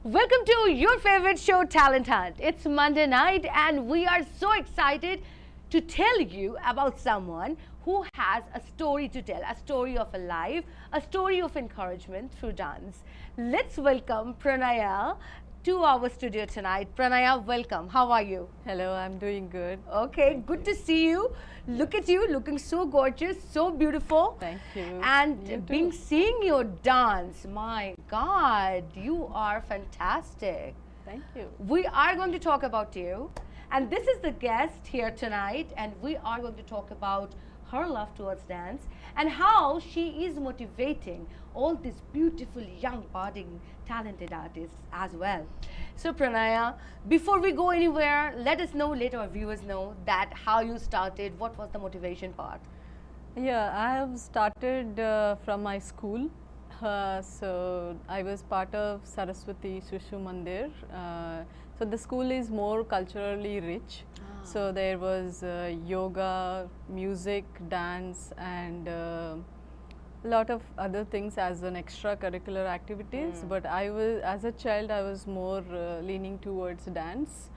Welcome to your favorite show, Talent Hunt. It's Monday night, and we are so excited to tell you about someone who has a story to tell, a story of a life, a story of encouragement through dance. Let's welcome Pranaya to our studio tonight. Pranaya, welcome. How are you? Hello, I'm doing good. Okay, good to see you. Look at you, looking so gorgeous, so beautiful. Thank you. You And too. seeing your dance, my God, you are fantastic. Thank you. We are going to talk about you, and this is the guest here tonight, and we are going to talk about her love towards dance and how she is motivating all these beautiful, young, budding, talented artists as well. So, Pranaya, before we go anywhere, let us know, let our viewers know that how you started, what was the motivation part? Yeah, I have started from my school. So I was part of Saraswati Shushu Mandir. So the school is more culturally rich. So there was yoga, music, dance, and a lot of other things as an extracurricular activities. But as a child, I was more leaning towards dance.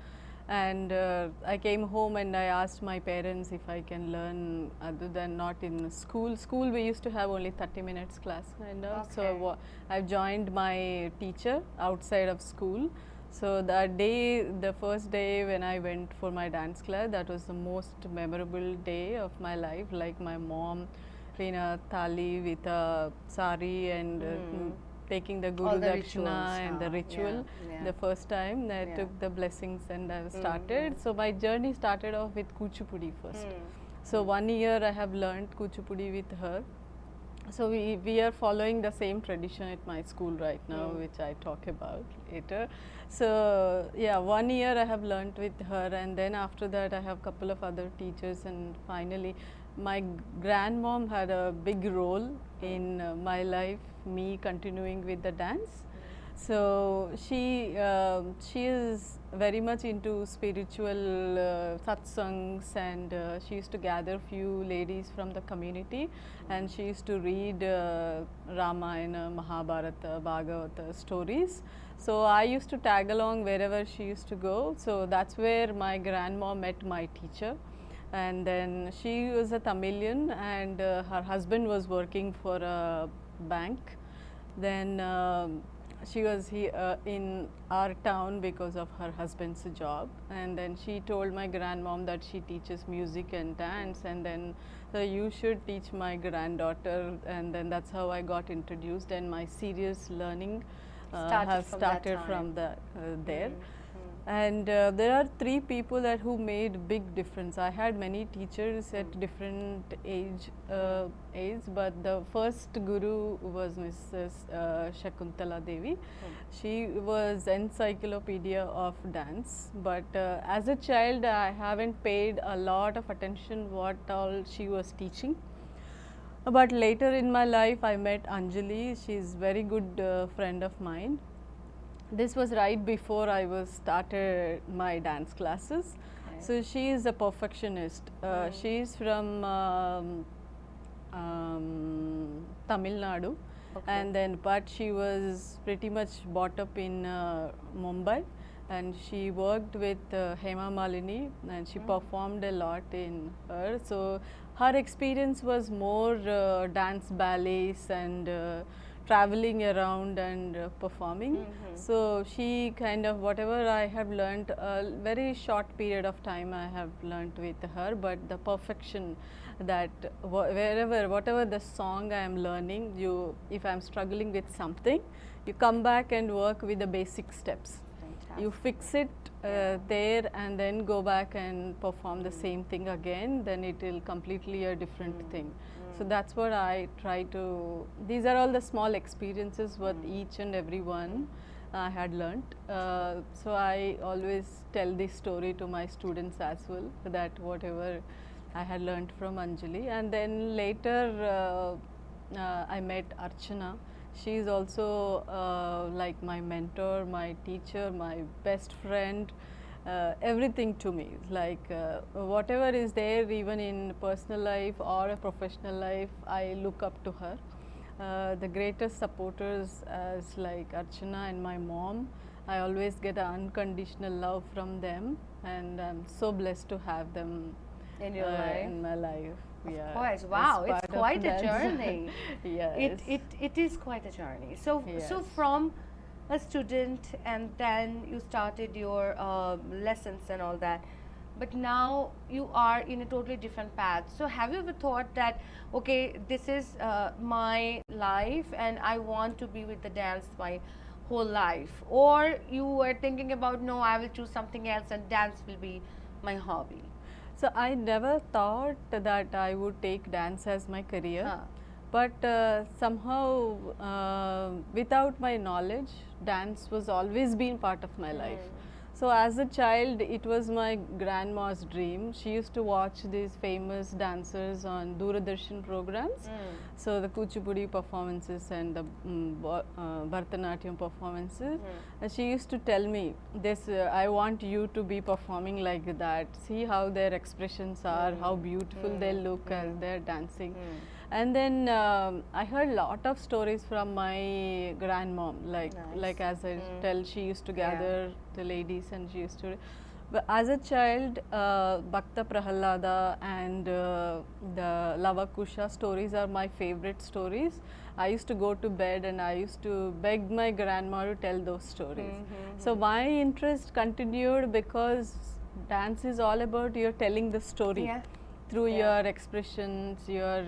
And I came home and I asked my parents if I can learn other than not in school. School we used to have only 30 minutes class kind of. Okay. So I've joined my teacher outside of school. So that day, the first day when I went for my dance class, that was the most memorable day of my life. Like my mom in a thali with a sari and taking the All Guru the Dakshina rituals, and the ritual. yeah. The first time I Yeah. took the blessings and I started. So my journey started off with Kuchipudi first. So 1 year I have learned Kuchipudi with her. So we are following the same tradition at my school right now, which I talk about later. So yeah, 1 year I have learnt with her, and then after that I have couple of other teachers, and finally my grandmom had a big role in my life, me continuing with the dance. So she is very much into spiritual satsangs, and she used to gather few ladies from the community, and she used to read Ramayana, Mahabharata, Bhagavata stories. So I used to tag along wherever she used to go. So that's where my grandma met my teacher. And then she was a Tamilian, and her husband was working for a bank. Then she was here in our town because of her husband's job, and then she told my grandmom that she teaches music and dance, and then you should teach my granddaughter, and then that's how I got introduced, and my serious learning has started from there. And there are three people who made big difference. I had many teachers at different age, but the first guru was Mrs. Shakuntala Devi. She was encyclopedia of dance, but as a child I haven't paid a lot of attention what all she was teaching. But later in my life I met Anjali. She is very good friend of mine. This was right before I was started my dance classes. Okay. So she is a perfectionist. She is from Tamil Nadu, and then but she was pretty much brought up in Mumbai, and she worked with Hema Malini, and she performed a lot in her. So her experience was more dance ballets and traveling around and performing. So she kind of, whatever I have learnt, a very short period of time I have learnt with her, but the perfection that whatever the song I am learning, if I am struggling with something, you come back and work with the basic steps. You fix it there and then go back and perform the same thing again, then it will completely a different thing. So that's what I try to, these are all the small experiences what each and every one I had learnt. So I always tell this story to my students as well, that whatever I had learnt from Anjali. And then later I met Archana. She is also like my mentor, my teacher, my best friend. Everything to me, like whatever is there, even in personal life or a professional life, I look up to her. The greatest supporters as like Archana and my mom, I always get an unconditional love from them, and I'm so blessed to have them In your life? in my life. Of Yeah, course. as Wow, it's part of quite a dance. journey. Yes. It is quite a journey. So Yes. from a student, and then you started your lessons and all that, but now you are in a totally different path. So have you ever thought that, okay, this is my life and I want to be with the dance my whole life, or you were thinking about, no, I will choose something else and dance will be my hobby? So I never thought that I would take dance as my career, Huh. but somehow without my knowledge, dance was always been part of my life. So as a child, it was my grandma's dream. She used to watch these famous dancers on Doordarshan programs. So the Kuchipudi performances and the Bharatanatyam performances. And she used to tell me, this I want you to be performing like that. See how their expressions are, how beautiful they look as they're dancing. And then I heard lot of stories from my grandmom, like as I tell, she used to gather the ladies and she used to. But as a child, Bhakta Prahalada and the Lavakusha stories are my favorite stories. I used to go to bed and I used to beg my grandma to tell those stories. So my interest continued because dance is all about you're telling the story. Yeah. Through your expressions, your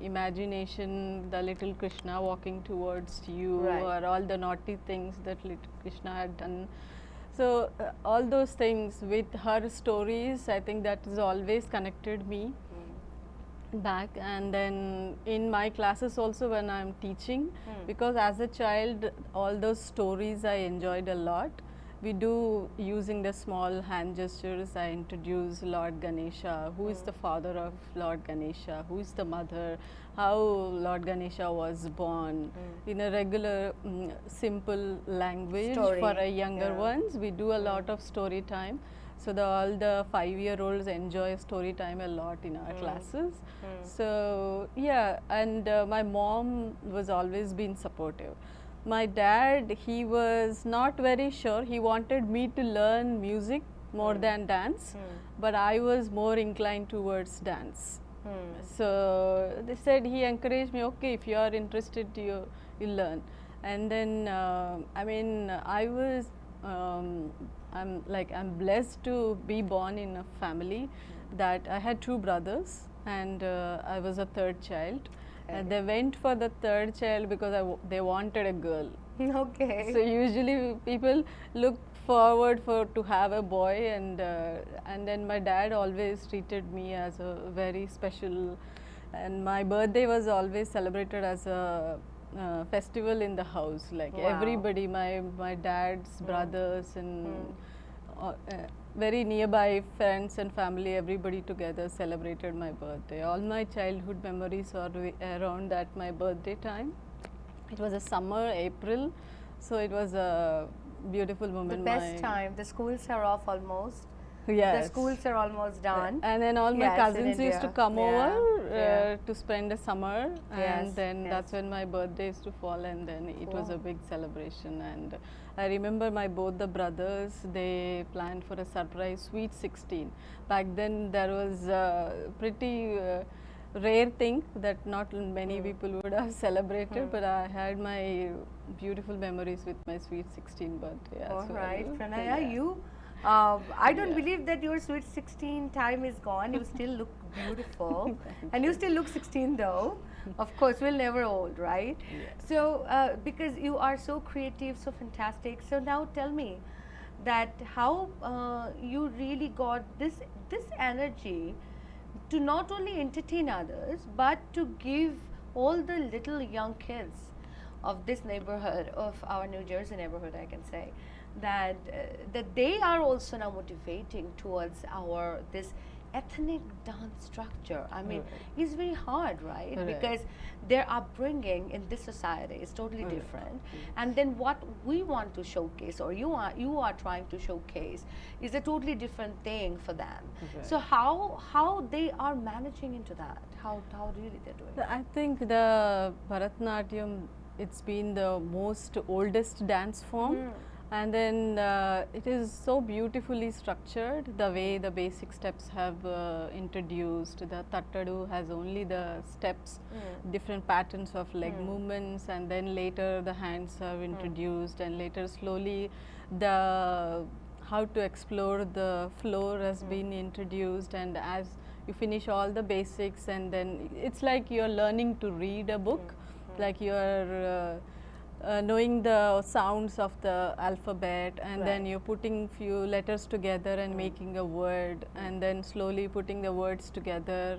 imagination, the little Krishna walking towards you, Right. or all the naughty things that little Krishna had done. So all those things with her stories, I think that has always connected me back. And then in my classes also when I'm teaching, because as a child all those stories I enjoyed a lot. We do using the small hand gestures. I introduce Lord Ganesha, who is the father of Lord Ganesha, who is the mother, how Lord Ganesha was born in a regular simple language Story. for a younger ones. We do a lot of story time. So all the 5-year-olds enjoy story time a lot in our classes. So yeah, and my mom was always been supportive. My dad, he was not very sure. He wanted me to learn music more than dance, but I was more inclined towards dance. So they said, he encouraged me, okay, if you are interested, you learn. And then I mean, I was I'm blessed to be born in a family that I had 2 brothers and I was a 3rd child. And they went for the 3rd child because they wanted a girl. Okay. So usually people look forward to have a boy, and then my dad always treated me as a very special, and my birthday was always celebrated as a festival in the house. Like everybody, my dad's brothers and very nearby friends and family, everybody together celebrated my birthday. All my childhood memories are around that my birthday time. It was a summer, April, so it was a beautiful moment. The best time. The schools are off almost. Yes. The schools are almost done. And then all my Yes, in cousins used to India. come over Yeah. to spend a summer, Yes, and then yes. that's when my birthday used to fall, and then it was a big celebration. And I remember both the brothers, they planned for a surprise sweet 16. Back then there was a pretty rare thing that not many people would have celebrated, but I had my beautiful memories with my sweet 16 birthday as All well. right, Pranaya, Yeah. you. I don't believe that your sweet 16 time is gone. You still look beautiful, and you still look 16 though. Of course, we'll never old, right? Yes. So, because you are so creative, so fantastic. So now tell me that how you really got this energy to not only entertain others but to give all the little young kids of this neighborhood, of our New Jersey neighborhood, I can say, that that they are also now motivating towards our this ethnic dance structure. I mean, it's very hard, right? Right. Because their upbringing in this society is totally Right. different, and then what we want to showcase, or you are trying to showcase, is a totally different thing for them. Right. So how they are managing into that? How really they're doing? I think the Bharatanatyam, it's been the most oldest dance form. And then it is so beautifully structured, the way the basic steps have introduced. The Tattadu has only the steps, different patterns of leg movements, and then later the hands have introduced, and later slowly the how to explore the floor has been introduced. And as you finish all the basics, and then it's like you're learning to read a book, like you're knowing the sounds of the alphabet, and then you're putting few letters together and making a word, and then slowly putting the words together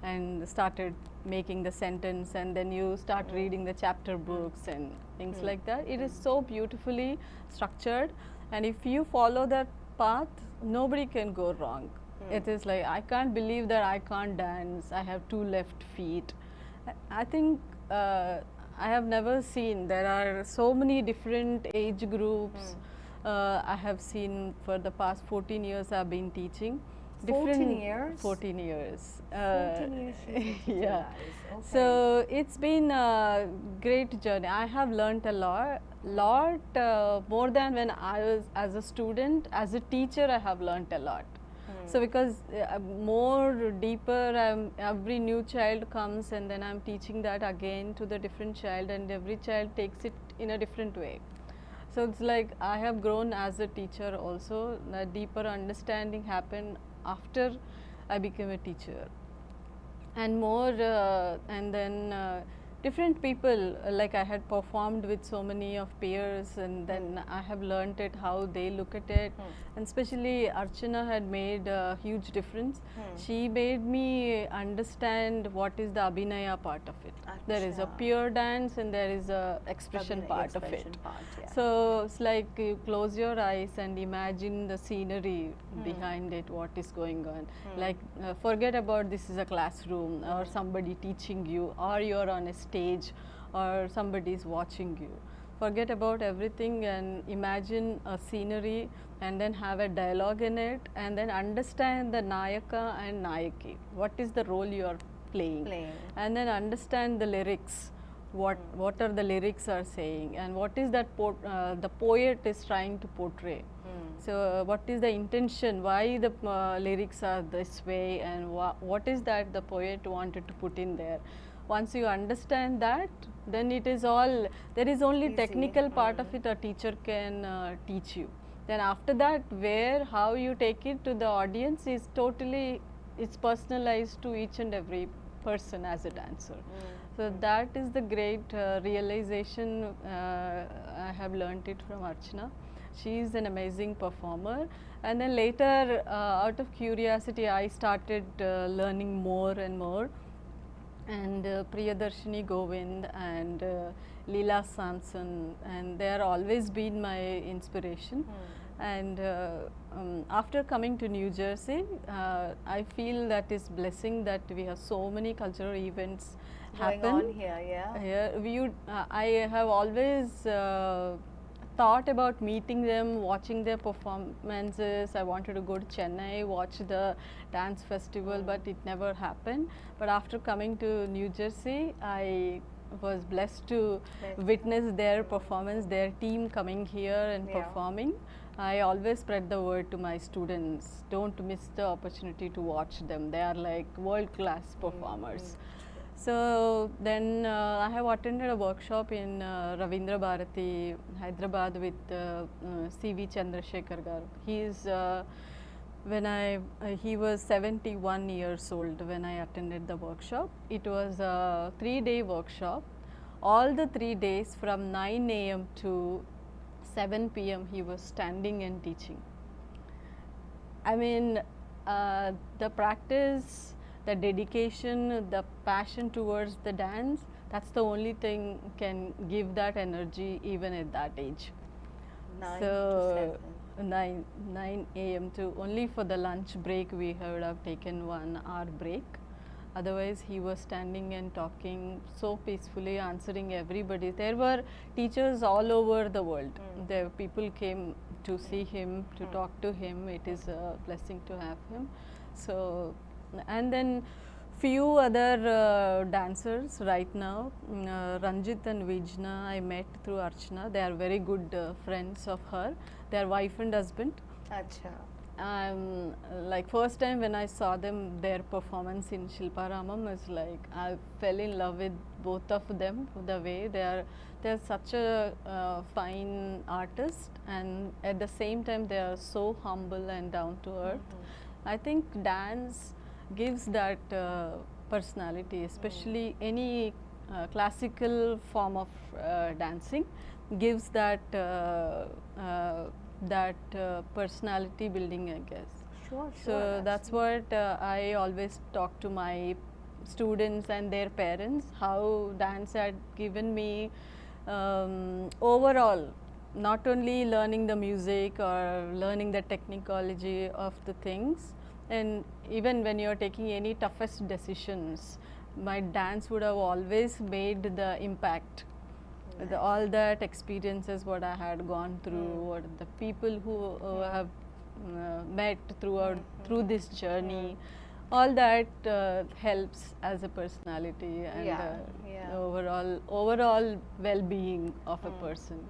and started making the sentence, and then you start reading the chapter books and things like that. It is so beautifully structured, and if you follow that path, nobody can go wrong. It is like, I can't believe that I can't dance, I have two left feet. I think I have never seen, there are so many different age groups. I have seen for the past 14 years I have been teaching. 14 years? 14 years. 14 years yeah. Okay. So it's been a great journey. I have learnt a lot more than when I was as a student. As a teacher, I have learnt a lot. So because more deeper, every new child comes, and then I'm teaching that again to the different child, and every child takes it in a different way. So it's like I have grown as a teacher also. A deeper understanding happened after I became a teacher, and more and then different people, like I had performed with so many of peers, and then I have learnt it how they look at it, and especially Archana had made a huge difference. She made me understand what is the Abhinaya part of it. There is a pure dance and there is a expression part of it. So it's like you close your eyes and imagine the scenery behind it, what is going on. Like forget about this is a classroom or somebody teaching you, or you're on a stage or somebody is watching you. Forget about everything and imagine a scenery, and then have a dialogue in it, and then understand the Nayaka and Nayaki. What is the role you are playing? And then understand the lyrics. What are the lyrics are saying, and what is that the poet is trying to portray. So what is the intention, why the lyrics are this way, and what is that the poet wanted to put in there. Once you understand that, then it is all, there is only technical part of it a teacher can teach you. Then after that, how you take it to the audience is totally, it's personalized to each and every person as a dancer. So that is the great realization. I have learnt it from Archana. She is an amazing performer, and then later out of curiosity I started learning more and more, and Priyadarshini Govind and Leela Samson, and they are always been my inspiration. And after coming to New Jersey, I feel that is blessing that we have so many cultural events happen going on here. Here I have always thought about meeting them, watching their performances. I wanted to go to Chennai, watch the dance festival, but it never happened. But after coming to New Jersey, I was blessed to witness their performance, their team coming here and performing. I always spread the word to my students, don't miss the opportunity to watch them. They are like world-class performers. So then I have attended a workshop in Ravindra Bharati, Hyderabad with C.V. Chandrasekhar Garu. He is he was 71 years old when I attended the workshop. It was a 3-day workshop. All the 3 days from 9 a.m. to 7 p.m. he was standing and teaching. I mean, the practice, the dedication, the passion towards the dance, that's the only thing can give that energy even at that age. 9 so to 9 a.m. to only for the lunch break we would have taken 1 hour break. Otherwise he was standing and talking so peacefully, answering everybody. There were teachers all over the world. There people came to see him, to talk to him. It is a blessing to have him. So, and then few other dancers right now. Ranjit and Vijna I met through Archana. They are very good friends of her. They are wife and husband. Acha. Like first time when I saw them, their performance in Shilparamam was like I fell in love with both of them. The way they're such a fine artist, and at the same time they are so humble and down to earth. I think dance gives that personality, especially any classical form of dancing gives that personality building, I guess. Sure, So that's what I always talk to my students and their parents, how dance had given me overall, not only learning the music or learning the technology of the things, and even when you're taking any toughest decisions, my dance would have always made the impact. All that experiences, what I had gone through, what the people who have met through this journey, all that helps as a personality and overall well-being of a person.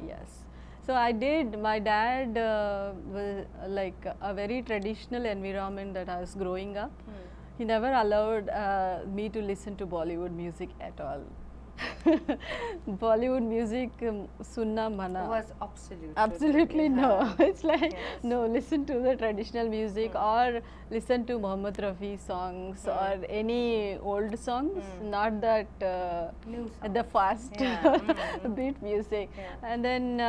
Yes. So I did. My dad was like a very traditional environment that I was growing up. He never allowed me to listen to Bollywood music at all. Bollywood music, sunna mana. Was Absolutely no. It's like no, listen to the traditional music or listen to Muhammad Rafi songs or any old songs, not that New the fast beat music. And then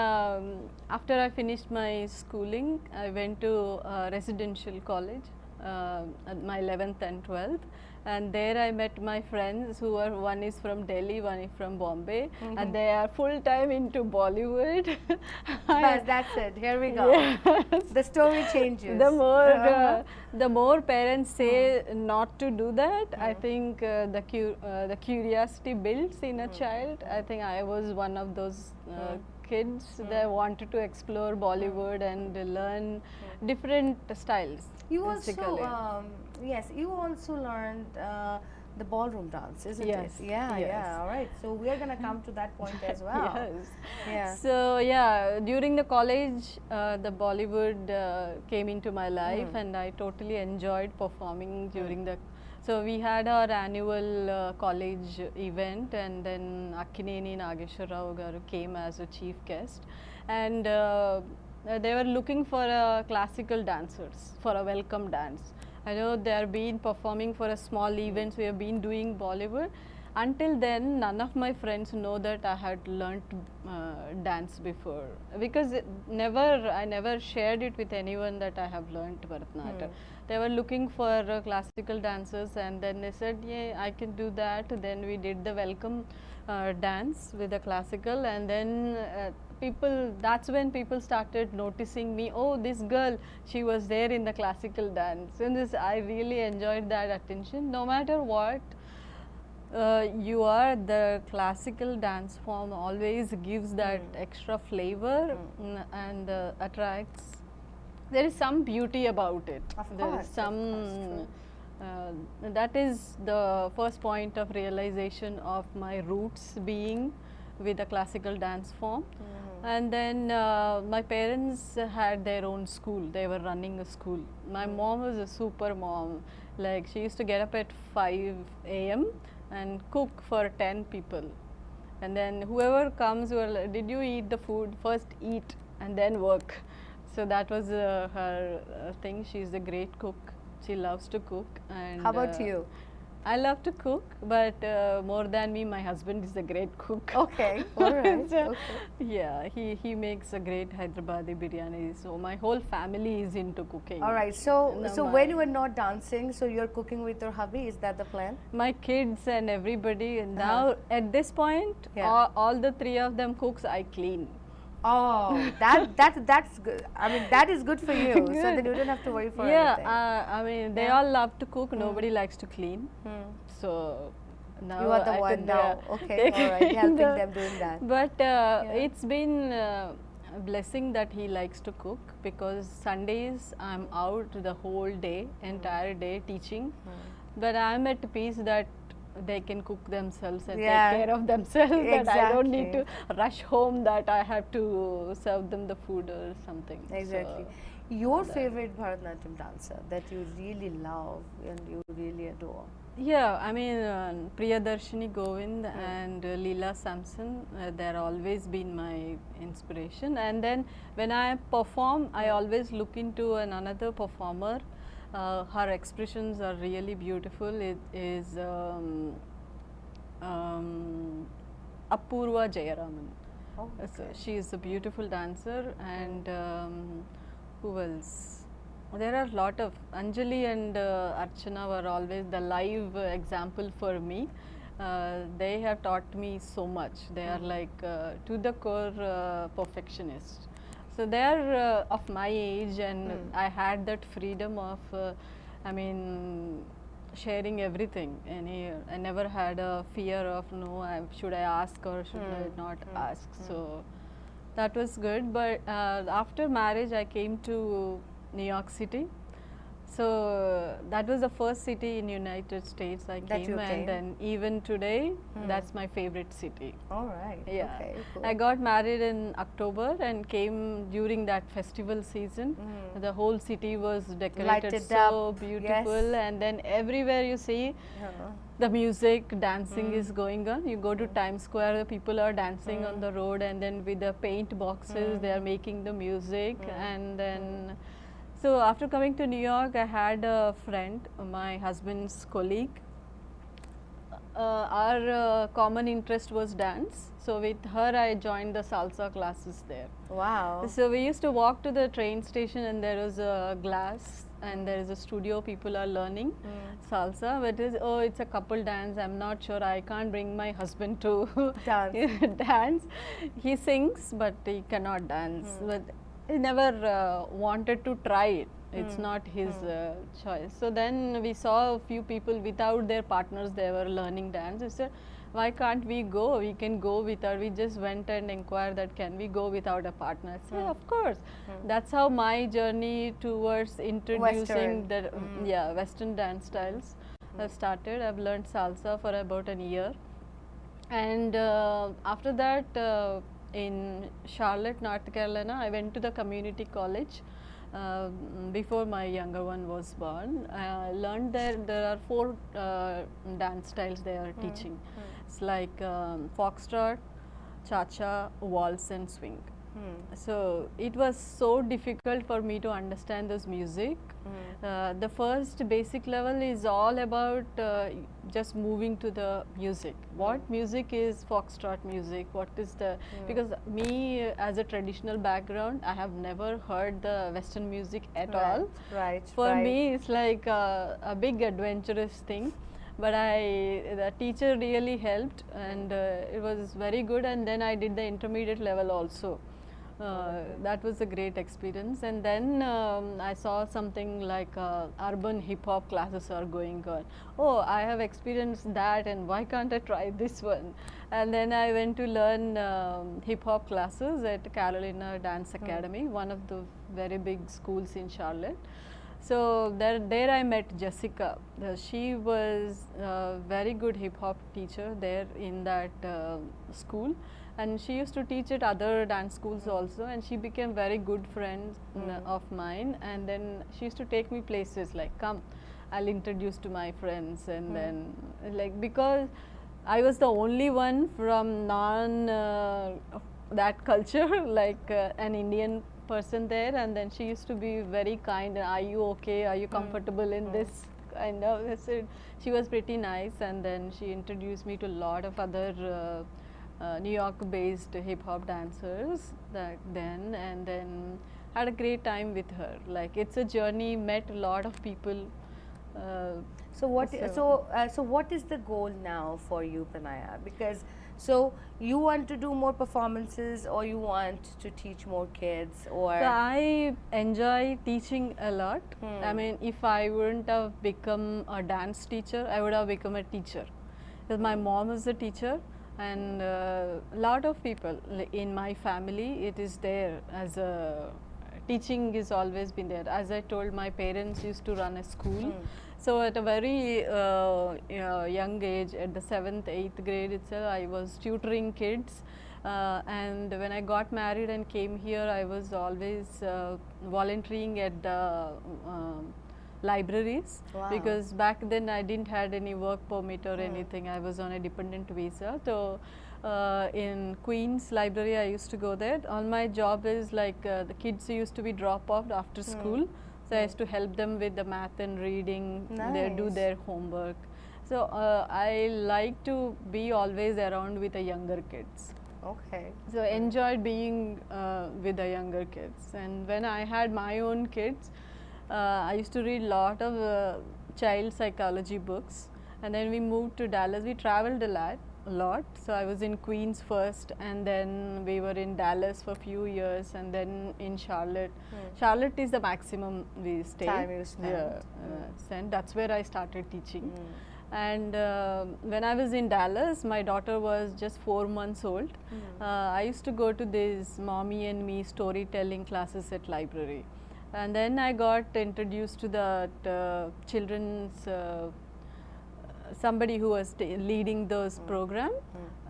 after I finished my schooling, I went to residential college at my 11th and 12th. And there I met my friends who are, one is from Delhi, one is from Bombay, and they are full time into Bollywood. But that's it. Here we go. Yes. The story changes. The more parents say not to do that, I think the curiosity builds in a child. I think I was one of those kids that wanted to explore Bollywood and learn different styles. You also, yes, you also learned the ballroom dance, isn't it? Yeah. All right. So we are going to come to that point as well. Yes. Yeah. So yeah, during the college, the Bollywood came into my life, and I totally enjoyed performing during the. So we had our annual college event, and then Akkineni Nageshwar Rao garu came as a chief guest, and they were looking for classical dancers for a welcome dance. I know they are been performing for a small events. We have been doing Bollywood. Until then, none of my friends know that I had learnt dance before, because I never shared it with anyone that I have learnt Bharatanatyam. They were looking for classical dancers, and then they said, yeah, I can do that. Then we did the welcome dance with the classical, and then that's when people started noticing me. Oh, this girl, she was there in the classical dance, and I really enjoyed that attention. No matter what you are, the classical dance form always gives that extra flavor and attracts. There is some beauty about it. There is some. That is the first point of realization of my roots being with the classical dance form. And then my parents had their own school. They were running a school. My mom was a super mom. Like, she used to get up at 5 a.m. and cook for 10 people. And then whoever comes, did you eat the food? First eat and then work. So that was her thing. She's a great cook. She loves to cook. And how about you? I love to cook, but more than me, my husband is a great cook. Okay, all right. So, yeah, he makes a great Hyderabadi biryani. So my whole family is into cooking. All right. So when you are not dancing, so you're cooking with your hubby. Is that the plan? My kids and everybody. And now at this point, all the three of them cooks. I clean. Oh, that's good. I mean, that is good for you. So then you don't have to worry for anything. I mean, they all love to cook. Nobody likes to clean. So now you are the one now. Okay, all right, helping them doing that. But it's been a blessing that he likes to cook, because Sundays I'm out the whole day, entire day teaching, but I'm at peace that they can cook themselves and Yeah. take care of themselves, that I don't need to Exactly. rush home, that I have to serve them the food or something. Exactly. So, Your favorite Bharatanatyam dancer that you really love and you really adore? yeah, I mean, Priyadarshini Govind and Leela Samson, they're always been my inspiration. And then when I perform, I always look into another performer. Her expressions are really beautiful. It is Apurva Jayaraman. Oh, So okay. she is a beautiful dancer, and who else? There are a lot of Anjali and Archana were always the live example for me. They have taught me so much. They are like to the core perfectionist. So they are of my age, and I had that freedom of, I mean, sharing everything. And I never had a fear of, no, should I ask or should I not ask. So that was good. But after marriage, I came to New York City. So that was the first city in United States I That came, you and came? then even today, that's my favorite city. All right. Yeah, Okay, cool. I got married in October and came during that festival season. The whole city was decorated Lighted so up, beautiful, yes. and then everywhere you see Uh-huh. the music, dancing is going on. You go to Times Square, the people are dancing on the road, and then with the paint boxes, they are making the music, and then. So after coming to New York, I had a friend, my husband's colleague. Our common interest was dance. So with her, I joined the salsa classes there. Wow. So we used to walk to the train station, and there was a glass, and there is a studio. People are learning salsa, but it's a couple dance. I'm not sure. I can't bring my husband to Dance. dance. He sings, but he cannot dance. But he never wanted to try it. It's not his choice. So then we saw a few people without their partners, they were learning dance. I said, why can't we go? We can go without. We just went and inquired that can we go without a partner? I said, of course. That's how my journey towards introducing Western. the Western dance styles have started. I've learned salsa for about a year, and after that in Charlotte, North Carolina, I went to the community college. Before my younger one was born, I learned there are four dance styles they are teaching. It's like foxtrot, cha-cha, waltz, and swing. So it was so difficult for me to understand this music. The first basic level is all about just moving to the music. What music is foxtrot music? What is the because me as a traditional background, I have never heard the Western music at all. Right. For right. me, it's like a big adventurous thing. But the teacher really helped, and it was very good. And then I did the intermediate level also. That was a great experience. And then I saw something like urban hip hop classes are going on. Oh, I have experienced that, and why can't I try this one? And then I went to learn hip hop classes at Carolina Dance Academy, one of the very big schools in Charlotte. So there I met Jessica. She was a very good hip hop teacher there in that school, and she used to teach at other dance schools also, and she became very good friend of mine. And then she used to take me places like, come, I'll introduce to my friends, and then like because I was the only one from non that culture, like an Indian person there, and then she used to be very kind. Are you okay? Are you comfortable in this? Kind of. She was pretty nice, and then she introduced me to a lot of other New York-based hip hop dancers that then, and then had a great time with her. Like it's a journey. Met a lot of people. So what is the goal now for you, Pranaya? Because so you want to do more performances, or you want to teach more kids, or So I enjoy teaching a lot. I mean, if I wouldn't have become a dance teacher, I would have become a teacher. Because my mom is a teacher, and a lot of people in my family, it is there as a teaching is always been there. As I told, my parents used to run a school. So at a very young age, at the 7th, 8th grade itself, I was tutoring kids. And when I got married and came here, I was always volunteering at the libraries. Wow. Because back then I didn't had any work permit or anything. I was on a dependent visa. So in Queen's Library, I used to go there. All my job is like the kids used to be drop off after school. So I used to help them with the math and reading. They do Nice. their homework. So I like to be always around with the younger kids. Okay. So enjoyed being with the younger kids. And when I had my own kids, I used to read lot of child psychology books. And then we moved to Dallas. We traveled a lot. So I was in Queens first, and then we were in Dallas for a few years, and then in Charlotte. Charlotte is the maximum we stayed. Time you spent. Yeah, and that's where I started teaching. And when I was in Dallas, my daughter was just 4 months old. I used to go to these mommy and me storytelling classes at library. And then I got introduced to the children's, somebody who was leading those program.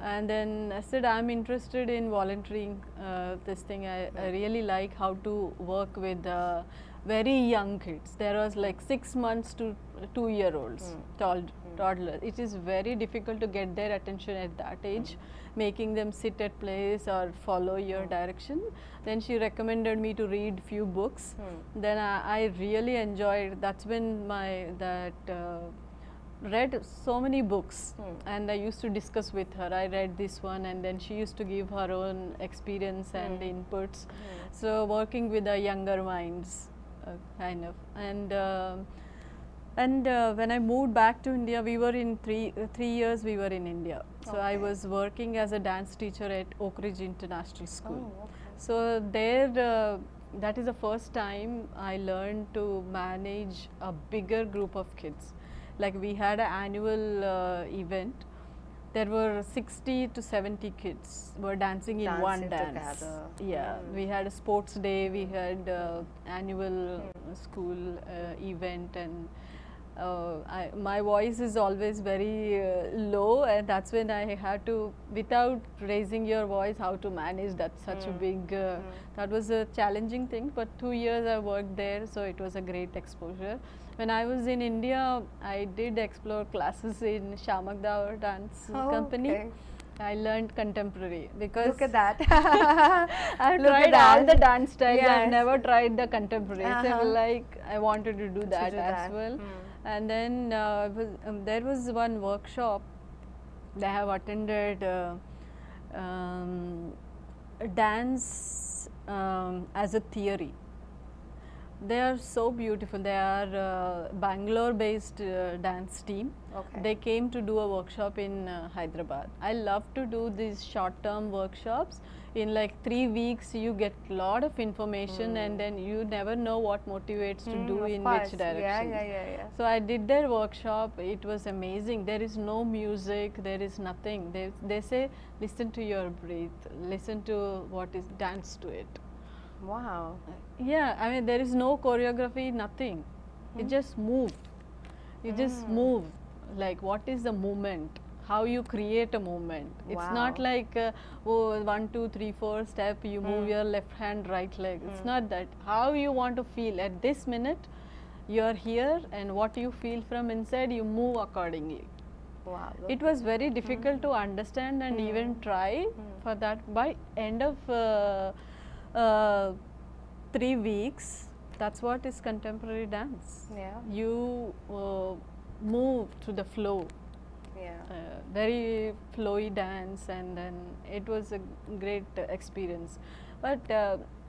And then I said, I'm interested in volunteering this thing. I really like how to work with very young kids. There was like 6 months to 2-year-olds, toddlers. It is very difficult to get their attention at that age, making them sit at place or follow your direction. Then she recommended me to read few books. Then I really enjoyed. That's when read so many books, and I used to discuss with her. I read this one, and then she used to give her own experience and inputs. So working with the younger minds, kind of. And when I moved back to India, we were in 3 years we were in India. So I was working as a dance teacher at Oak Ridge International School. So there, that is the first time I learned to manage a bigger group of kids. Like we had an annual event. There were 60 to 70 kids were dancing in one dance. Together. Yeah, we had a sports day. We had annual school event, and my voice is always very low, and that's when I had to, without raising your voice, how to manage that such a big. That was a challenging thing. But 2 years I worked there, so it was a great exposure. When I was in India, I did explore classes in Shamakdavar dance company. Okay. I learned contemporary because Look at that. I've Look at tried all that. the dance styles. Yes. I've never tried the contemporary. So like I wanted to do that do as that. well. And then there was one workshop that I have attended, dance as a theory. They are so beautiful. They are Bangalore based dance team. Okay. They came to do a workshop in Hyderabad. I love to do these short term workshops. In like 3 weeks you get a lot of information, and then you never know what motivates to do Of in course. which direction. Yeah. So I did their workshop. It was amazing. There is no music, there is nothing. They say listen to your breath, listen to what is, dance to it. Wow. Yeah, I mean there is no choreography, nothing. You just move. You just move. Like what is the movement? How you create a movement. It's not Wow. like 1, 2, 3, 4 step. You move your left hand, right leg. It's not that. How you want to feel at this minute. You are here, and what you feel from inside, you move accordingly. Wow. It was very difficult to understand and even try for that. By end of 3 weeks, that's what is contemporary dance. Yeah. You move to the flow. Yeah. Very flowy dance, and then it was a great experience. But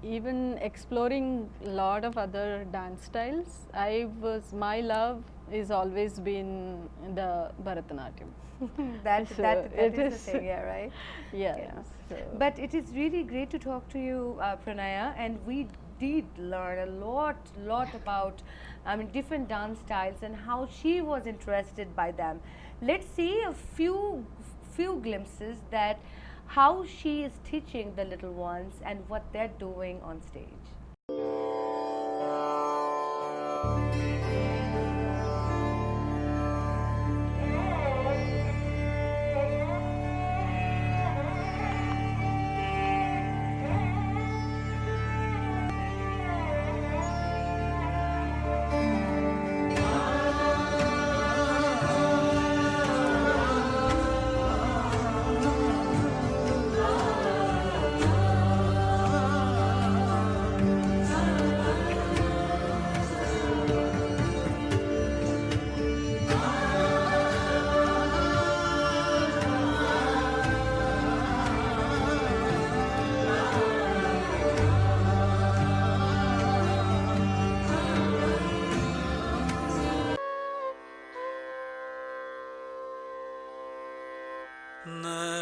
even exploring a lot of other dance styles, my love is always been the Bharatanatyam. that So that it is is- the thing. Yeah. Right. Yes. Yeah. So But it is really great to talk to you, Pranaya, and we did learn a lot about different dance styles and how she was interested by them. Let's see a few glimpses that how she is teaching the little ones and what they're doing on stage.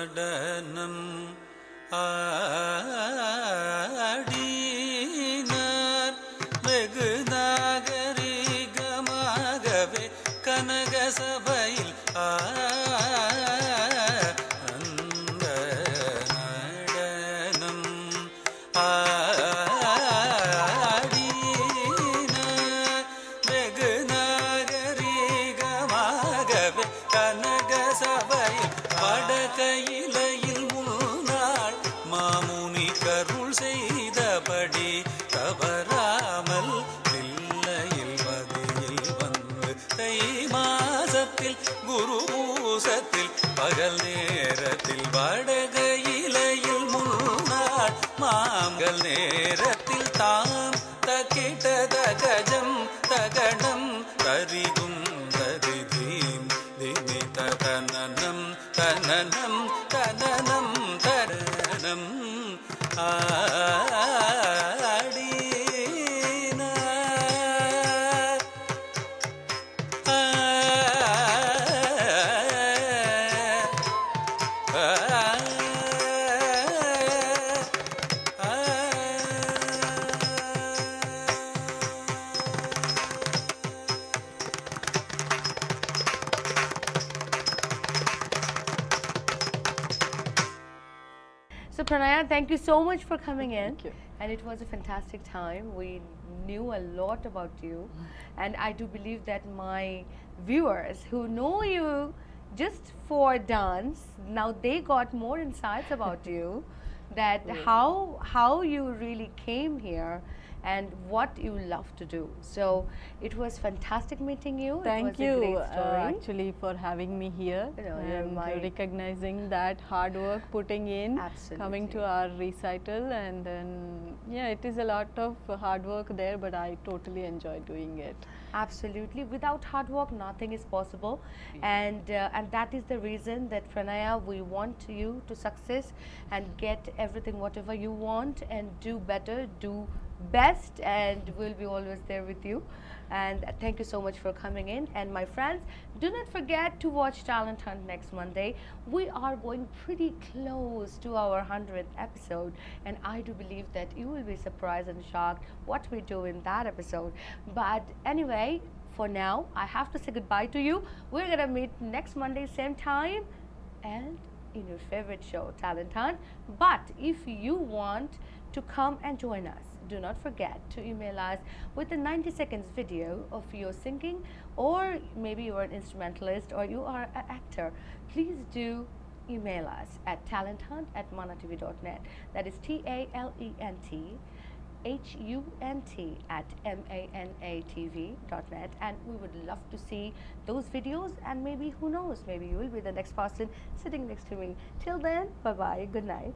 நடனம் ஆடினார் வெகு நாகரிகமாகவே கனக சபையில் அந்த நடனம் ஆடினார் வெகு நாகரிகமாகவே கனக சபையில் வடகையிலையில் முன்னாள் மாமுனி கருள் செய்தபடி தவறாமல் தில்லையில் மதியில் வந்து தை மாசத்தில் குரு பூசத்தில் பகல் நேரத்தில் வடகையிலையில் முன்னாள் மாங்கள் நேரத்தில் தாம் தகிட்ட தகஜம் தகடம் தரிகும் தரிதீம் திமி தகனனம் தனனம் தனனம் தரணம் ஆடினார். So Pranaya, thank you so much for coming in. Thank you. And it was a fantastic time. We knew a lot about you. And I do believe that my viewers who know you just for dance, now they got more insights about you, that how you really came here and what you love to do. So it was fantastic meeting you. Thank it was you a great story. actually for having me here You know, you're and my- recognizing that hard work putting in, coming to Absolutely. our recital, and then yeah, it is a lot of hard work there, but I totally enjoy doing it. Absolutely. Without hard work, nothing is possible, and that is the reason that Pranaya, we want you to success and get everything whatever you want and do better, do best, and we'll be always there with you. And thank you so much for coming in. And my friends, do not forget to watch Talent Hunt next Monday. We are going pretty close to our 100th episode, and I do believe that you will be surprised and shocked what we do in that episode. But anyway, for now, I have to say goodbye to you. We're gonna meet next Monday, same time, and in your favorite show, Talent Hunt. But if you want to come and join us, do not forget to email us with a 90 seconds video of your singing, or maybe you are an instrumentalist or you are an actor. Please do email us at talenthunt@manatv.net. That is TALENTHUNT@MANATV.net, and we would love to see those videos, and maybe, who knows, maybe you will be the next person sitting next to me. Till then, bye bye, good night.